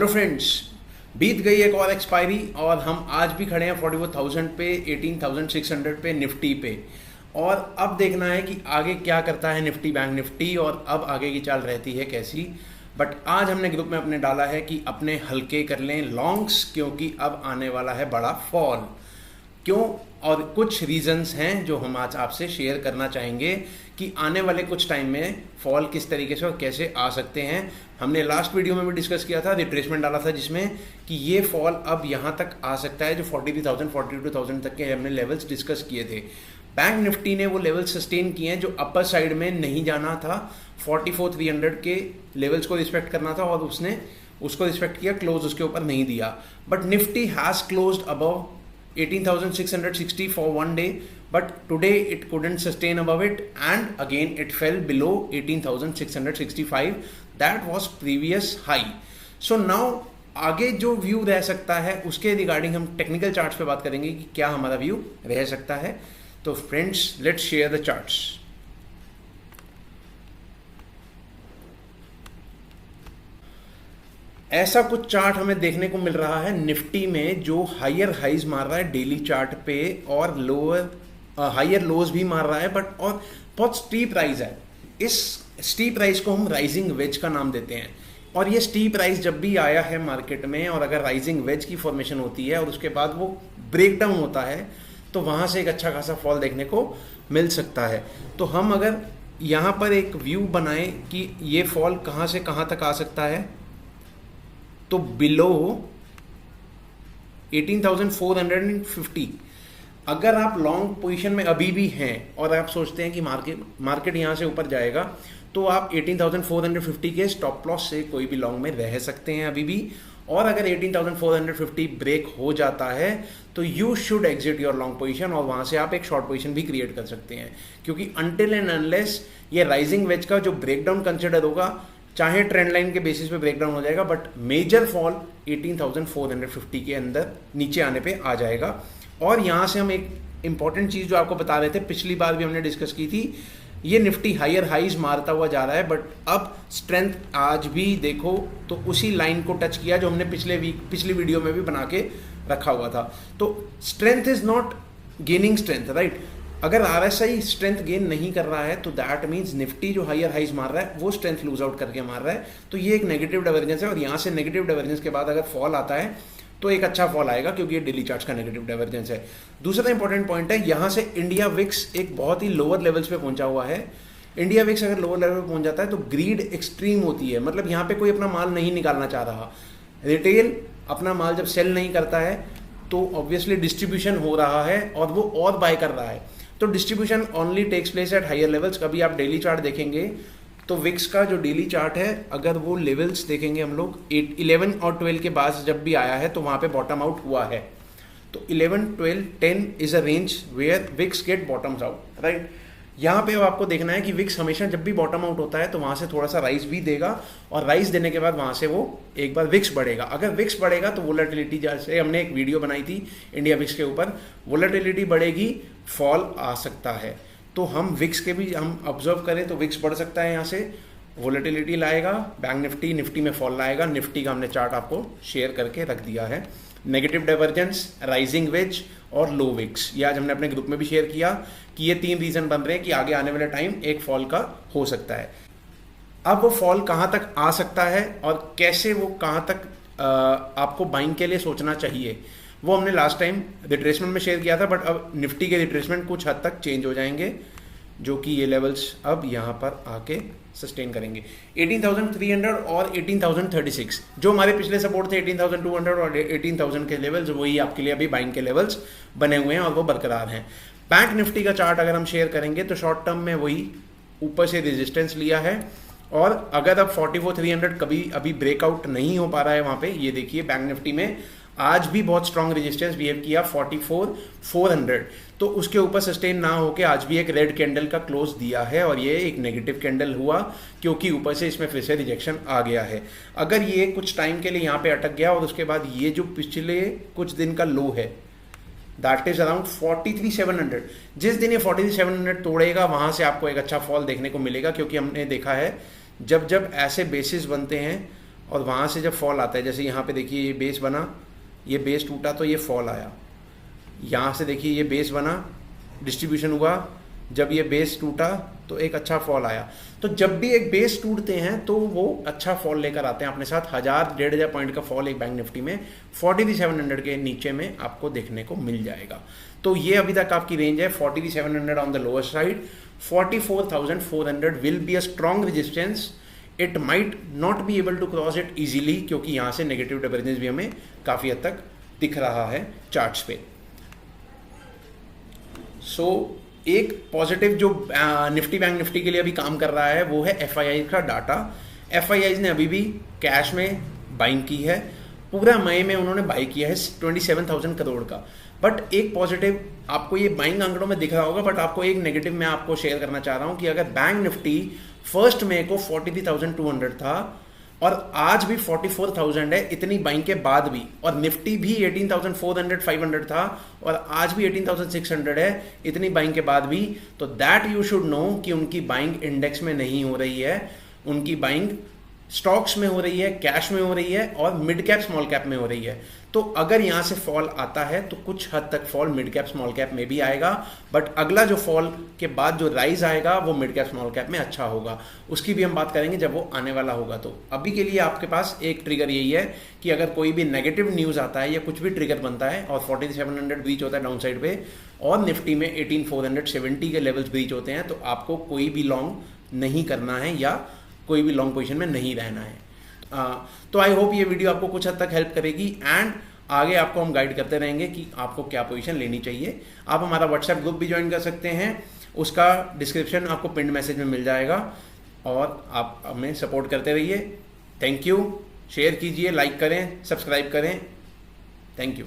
Hello friends, बीत गई एक और एक्सपायरी और हम आज भी खड़े हैं 44,000 पे, 18,600 पे निफ्टी पे। और अब देखना है कि आगे क्या करता है निफ्टी, बैंक निफ्टी, और अब आगे की चाल रहती है कैसी। बट आज हमने ग्रुप में अपने डाला है कि अपने हल्के कर लें लॉन्ग्स, क्योंकि अब आने वाला है बड़ा फॉल। क्यों, और कुछ रीजंस हैं जो हम आज आपसे शेयर करना चाहेंगे कि आने वाले कुछ टाइम में फॉल किस तरीके से और कैसे आ सकते हैं। हमने लास्ट वीडियो में भी डिस्कस किया था, रिट्रेसमेंट डाला था जिसमें कि ये फॉल अब यहाँ तक आ सकता है, जो 43,000 42,000 तक के हमने लेवल्स डिस्कस किए थे। बैंक निफ्टी ने वो लेवल सस्टेन किए हैं जो अपर साइड में नहीं जाना था, 44,300 के लेवल्स को रिस्पेक्ट करना था और उसने उसको रिस्पेक्ट किया, क्लोज उसके ऊपर नहीं दिया। But Nifty has closed above 18,660 for one day, but today it couldn't sustain above it and again it fell below 18,665. That was previous high. So now आगे जो व्यू रह सकता है उसके रिगार्डिंग हम टेक्निकल चार्ट्स पे बात करेंगे कि क्या हमारा व्यू रह सकता है। तो friends, let's share the charts. ऐसा कुछ चार्ट हमें देखने को मिल रहा है निफ्टी में, जो हायर हाइज मार रहा है डेली चार्ट पे और लोअर हायर लोज भी मार रहा है, बट और बहुत स्टीप राइज है। इस स्टीप राइज को हम राइजिंग वेज का नाम देते हैं। और ये स्टीप राइज जब भी आया है मार्केट में, और अगर राइजिंग वेज की फॉर्मेशन होती है और उसके बाद वो ब्रेक डाउन होता है, तो वहाँ से एक अच्छा खासा फॉल देखने को मिल सकता है। तो हम अगर यहाँ पर एक व्यू बनाएं कि ये फॉल कहाँ से कहाँ तक आ सकता है, तो बिलो 18,450 अगर आप लॉन्ग पोजीशन में अभी भी हैं और आप सोचते हैं कि मार्केट यहाँ से ऊपर जाएगा, तो आप 18,450 के स्टॉप लॉस से कोई भी लॉन्ग में रह सकते हैं अभी भी। और अगर 18,450 ब्रेक हो जाता है तो you should exit your long position और वहाँ से आप एक शॉर्ट पोजीशन भी क्रिएट कर सकते हैं, क्योंकि अनटिल एंड अनलेस ये राइजिंग वेज का जो ब्रेकडाउन कंसिडर होगा, चाहे ट्रेंड लाइन के बेसिस पे ब्रेकडाउन हो जाएगा, बट मेजर फॉल 18,450 के अंदर नीचे आने पे आ जाएगा। और यहाँ से हम एक इंपॉर्टेंट चीज़ जो आपको बता रहे थे, पिछली बार भी हमने डिस्कस की थी, ये निफ्टी हायर हाइज मारता हुआ जा रहा है, बट अब स्ट्रेंथ आज भी देखो तो उसी लाइन को टच किया जो हमने पिछली वीडियो में भी बना के रखा हुआ था। तो strength is not gaining strength, right. अगर RSI स्ट्रेंथ गेन नहीं कर रहा है तो दैट मीन्स निफ्टी जो हायर हाइज मार रहा है वो स्ट्रेंथ लूज आउट करके मार रहा है। तो ये एक नेगेटिव डाइवर्जेंस है, और यहाँ से नेगेटिव डाइवर्जेंस के बाद अगर फॉल आता है तो एक अच्छा फॉल आएगा, क्योंकि ये डेली चार्ट्स का नेगेटिव डाइवर्जेंस है। दूसरा इंपॉर्टेंट पॉइंट है, यहाँ से इंडिया विक्स एक बहुत ही लोअर लेवल्स पे पहुंचा हुआ है। इंडिया विक्स अगर लोअर लेवल पे पहुंच जाता है तो ग्रीड एक्सट्रीम होती है, मतलब यहाँ पे कोई अपना माल नहीं निकालना चाह रहा। रिटेल अपना माल जब सेल नहीं करता है तो ऑब्वियसली डिस्ट्रीब्यूशन हो रहा है और वो और बाय कर रहा है। तो distribution only takes place at higher levels. कभी आप डेली चार्ट देखेंगे तो विक्स का जो डेली चार्ट है, अगर वो लेवल्स देखेंगे हम लोग 11 और 12 के बाद जब भी आया है तो वहाँ पे बॉटम आउट हुआ है। तो 11, 12, 10 is a range where wicks get bottoms out, right. यहाँ पे अब आपको देखना है कि विक्स हमेशा जब भी बॉटम आउट होता है तो वहाँ से थोड़ा सा राइज भी देगा, और राइज देने के बाद वहाँ से वो एक बार विक्स बढ़ेगा। अगर विक्स बढ़ेगा तो वोलेटिलिटी, जैसे हमने एक वीडियो बनाई थी इंडिया विक्स के ऊपर, वोलेटिलिटी बढ़ेगी, फॉल आ सकता है। तो हम विक्स के भी हम ऑब्जर्व करें तो विक्स बढ़ सकता है, यहाँ से वोलेटिलिटी लाएगा, बैंक निफ्टी में फॉल लाएगा। निफ्टी का हमने चार्ट आपको शेयर करके रख दिया है। नेगेटिव डाइवर्जेंस, राइजिंग वेज और लो विक्स, ये आज हमने अपने ग्रुप में भी शेयर किया कि ये 3 रीजन बन रहे हैं कि आगे आने वाले टाइम एक फॉल का हो सकता है। अब वो फॉल कहाँ तक आ सकता है और कैसे वो कहाँ तक आपको बाइंग के लिए सोचना चाहिए, वो हमने लास्ट टाइम रिट्रेसमेंट में शेयर किया था। बट अब निफ्टी के रिट्रेसमेंट कुछ हद तक चेंज हो जाएंगे, जो कि ये लेवल्स अब यहाँ पर आके सस्टेन करेंगे। 18,300 और 18,036 जो हमारे पिछले सपोर्ट थे, 18,200 और 18,000 के लेवल्स, वही आपके लिए अभी बाइंग के लेवल्स बने हुए हैं और वो बरकरार हैं। बैंक निफ्टी का चार्ट अगर हम शेयर करेंगे तो शॉर्ट टर्म में वही ऊपर से रेजिस्टेंस लिया है, और अगर अब 44,300 कभी अभी ब्रेकआउट नहीं हो पा रहा है वहाँ पे, ये देखिए बैंक निफ्टी में आज भी बहुत स्ट्रॉन्ग रेजिस्टेंस बिहेव किया 44,400, तो उसके ऊपर सस्टेन ना होकर आज भी एक रेड कैंडल का क्लोज दिया है, और ये एक नेगेटिव कैंडल हुआ क्योंकि ऊपर से इसमें फिर से रिजेक्शन आ गया है। अगर ये कुछ टाइम के लिए यहाँ पे अटक गया और उसके बाद ये जो पिछले कुछ दिन का लो है, दैट इज अराउंड 43,700, जिस दिन ये 43,700 तोड़ेगा वहाँ से आपको एक अच्छा फॉल देखने को मिलेगा, क्योंकि हमने देखा है जब जब ऐसे बेसिस बनते हैं और वहाँ से जब फॉल आता है, जैसे यहाँ पे देखिए ये बेस बना, ये बेस टूटा तो ये फॉल आया, यहाँ से देखिए ये बेस बना, डिस्ट्रीब्यूशन हुआ, जब ये बेस टूटा तो एक अच्छा फॉल आया। तो जब भी एक बेस टूटते हैं तो वो अच्छा फॉल लेकर आते हैं अपने साथ। 1000-1500 पॉइंट का फॉल एक बैंक निफ्टी में 43,700 के नीचे में आपको देखने को मिल जाएगा। तो ये अभी तक आपकी रेंज है 43,700 on the lower side, 44,400 will be a strong resistance. It might not be able to cross it easily, क्योंकि यहाँ से नेगेटिव डाइवर्जेंस भी हमें काफ़ी हद तक दिख रहा है चार्ट्स पे। एक पॉजिटिव जो निफ्टी बैंक निफ्टी के लिए अभी काम कर रहा है वो है एफआईआई का डाटा। एफआईआई ने अभी भी कैश में बाइंग की है, पूरा मई में उन्होंने बाई किया है 27,000 करोड़ का। बट एक पॉजिटिव आपको ये बाइंग आंकड़ों में दिख रहा होगा, बट आपको एक नेगेटिव मैं आपको शेयर करना चाह रहा हूँ कि अगर बैंक निफ्टी 1 मई को 43,200 था और आज भी 44,000 है इतनी बाइंग के बाद भी, और निफ्टी भी 18,400-500 था और आज भी 18,600 है इतनी बाइंग के बाद भी, तो दैट यू शुड नो कि उनकी बाइंग इंडेक्स में नहीं हो रही है, उनकी बाइंग स्टॉक्स में हो रही है, कैश में हो रही है और मिड कैप स्मॉल कैप में हो रही है। तो अगर यहाँ से फॉल आता है तो कुछ हद तक fall mid cap small cap में भी आएगा, बट अगला जो फॉल के बाद जो राइज आएगा वो मिड कैप स्मॉल कैप में अच्छा होगा, उसकी भी हम बात करेंगे जब वो आने वाला होगा। तो अभी के लिए आपके पास एक ट्रिगर यही है कि अगर कोई भी नेगेटिव न्यूज़ आता है या कुछ भी ट्रिगर बनता है और 4700 ब्रीच होता है डाउन साइड पे और निफ्टी में 18470 के लेवल्स ब्रीच होते हैं, तो आपको कोई भी लॉन्ग नहीं करना है या कोई भी लॉन्ग पोजीशन में नहीं रहना है। तो आई होप ये वीडियो आपको कुछ हद तक हेल्प करेगी एंड आगे आपको हम गाइड करते रहेंगे कि आपको क्या पोजीशन लेनी चाहिए। आप हमारा व्हाट्सएप ग्रुप भी ज्वाइन कर सकते हैं, उसका डिस्क्रिप्शन आपको पिन मैसेज में मिल जाएगा और आप हमें सपोर्ट करते रहिए। थैंक यू, शेयर कीजिए, लाइक करें, सब्सक्राइब करें। Thank you.